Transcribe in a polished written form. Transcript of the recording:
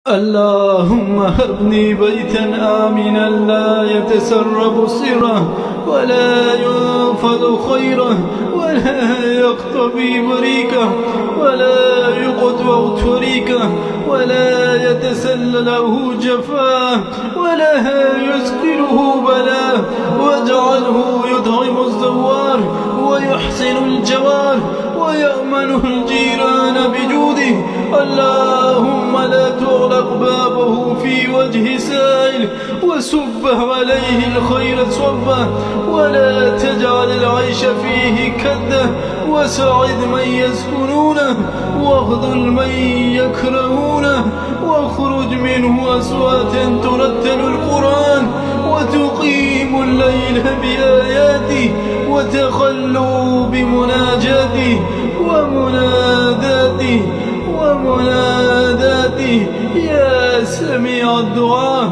اللهم هبني بيتا آمنا لا يتسرب سره ولا ينفذ خيره ولا يقتضي بريكه ولا يقطع طريقه ولا يتسلله جفاه ولا يسكنه بلاه واجعله يطعم الزوار ويحسن الجوار ويأمنه الجيران بجوده. اللهم لا تغلق بابه في وجه سائل وسبه عليه الخير صبه ولا تجعل العيش فيه كده وسعد من يسكنونه واخذل من يكرهونه واخرج منه أصواتا ترتل القرآن وتقيم الليل بآياته وتخلوا بمناجاته ومناداته يا سميع الدعاء.